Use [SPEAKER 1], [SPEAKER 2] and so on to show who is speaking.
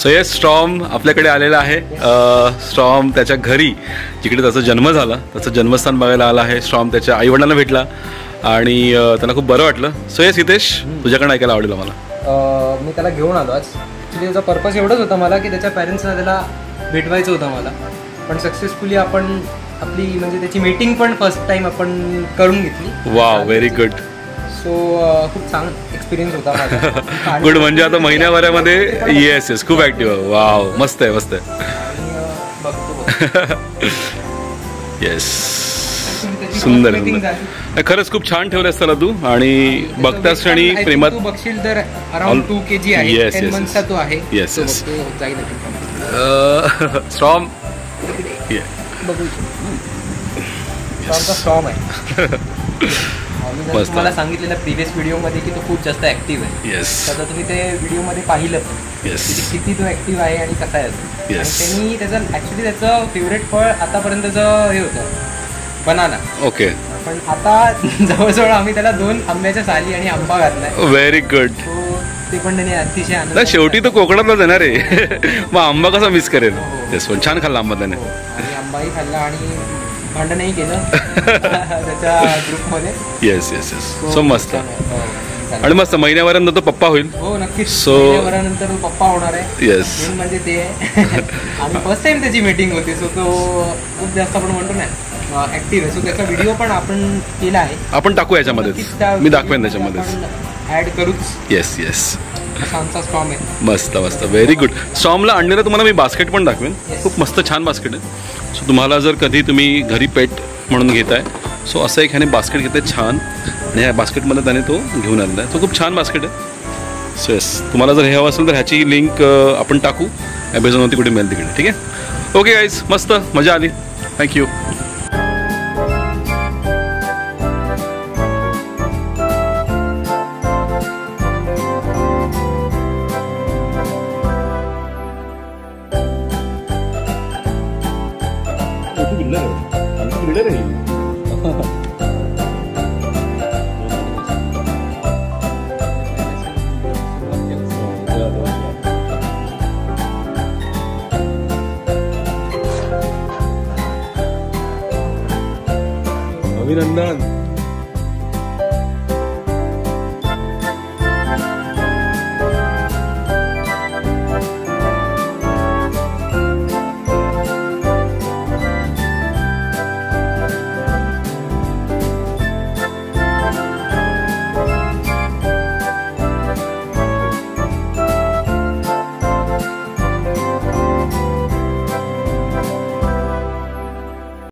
[SPEAKER 1] So yes, storm आपल्याकडे आलेला आहे. स्ट्रॉम त्याच्या घरी जिकडे त्याचा जन्म झाला त्याचं जन्मस्थान बघायला आला आहे. स्ट्रॉम त्याच्या आईवडिलांना भेटला आणि त्यांना खूप बरं वाटलं. सो येस हितेश, तुझ्याकडनं ऐकायला आवडेल मला.
[SPEAKER 2] मी त्याला घेऊन आलो आज. ॲक्च्युली त्याचा पर्पज एवढंच होता मला की त्याच्या पॅरेंट्सना त्याला भेटवायचं होतं मला, पण सक्सेसफुली आपण आपली म्हणजे त्याची मीटिंग पण फर्स्ट टाइम आपण करून घेतली.
[SPEAKER 1] Wow, very good.
[SPEAKER 2] सो खूप चांगला एक्सपिरियन्स होता माझा.
[SPEAKER 1] गुड. म्हणजे आता महिन्याभरामध्ये येस येस खूप ऍक्टिव्ह. वाव, मस्त आहे मस्त आहे. येस, सुंदर सुंदर. खरंच खूप छान ठेवलंस त्याला तू. आणि बघताच क्षणी प्रेमात
[SPEAKER 2] तू बघशील तर अराउंड 2 kg आहे.
[SPEAKER 1] येस
[SPEAKER 2] 10 monthsचा तो आहे.
[SPEAKER 1] Yes yes.
[SPEAKER 2] जाईल
[SPEAKER 1] स्ट्रॉम
[SPEAKER 2] स्ट्रॉम आहे. मला सांगितलेलं प्रिव्हियस व्हिडिओमध्ये की तो खूप जास्त ऍक्टिव्ह आहे.
[SPEAKER 1] येस.
[SPEAKER 2] आता तुम्ही ते व्हिडिओमध्ये पाहिलं किती तो ऍक्टिव्ह आहे आणि कसा आहे. त्यांनी त्याचं ऍक्च्युली त्याचं फेवरेट फळ आतापर्यंतचं हे होतं बनाना.
[SPEAKER 1] ओके.
[SPEAKER 2] पण आता जवळजवळ आम्ही त्याला 2 आंब्याच्या साली आणि आंबा घातलाय.
[SPEAKER 1] Very good.
[SPEAKER 2] ते पण त्याने अतिशय आनंद.
[SPEAKER 1] शेवटी तो कोकणातलाच येणार आहे. मग आंबा कसा मिस करेल. तेच पण छान खाल्ला आंबा त्याने.
[SPEAKER 2] आणि आंबाही खाल्ला आणि भांडणही केलं त्याच्या ग्रुपमध्ये.
[SPEAKER 1] Yes yes yes. सो मस्त. आणि मस्त महिन्याभरानंतर तो पप्पा होईल.
[SPEAKER 2] हो नक्कीच.
[SPEAKER 1] सो
[SPEAKER 2] महिन्याभरानंतर तो पप्पा होणार आहे.
[SPEAKER 1] येस.
[SPEAKER 2] म्हणजे ते आणि फर्स्ट टाइम त्याची मीटिंग होती. सो तो खूप जास्त आपण म्हणतो ना ऍक्टिव्ह आहे. सो त्याचा व्हिडिओ पण आपण केला आहे.
[SPEAKER 1] आपण टाकू याच्यामध्ये. मी दाखवेन त्याच्यामध्ये.
[SPEAKER 2] ऍड करूच.
[SPEAKER 1] Yes yes.
[SPEAKER 2] आमचा स्टॉम आहे.
[SPEAKER 1] मस्त मस्त. Very good. स्टॉमला आणलेलं तुम्हाला मी बास्केट पण दाखवेन. खूप मस्त छान बास्केट आहे. सो तुम्हाला जर कधी तुम्ही घरी पेट म्हणून घेताय सो असं एक ह्याने बास्केट घेते छान. आणि ह्या बास्केटमध्ये त्याने तो घेऊन आलेला आहे. तो खूप छान बास्केट आहे. सो येस, तुम्हाला जर हे हवं असेल तर ह्याची लिंक आपण टाकू ॲमेझॉनवरती कुठे मिळेल तिकडे. ठीक आहे. ओके गाईज, मस्त मजा आली. थँक्यू. अभिनंदन.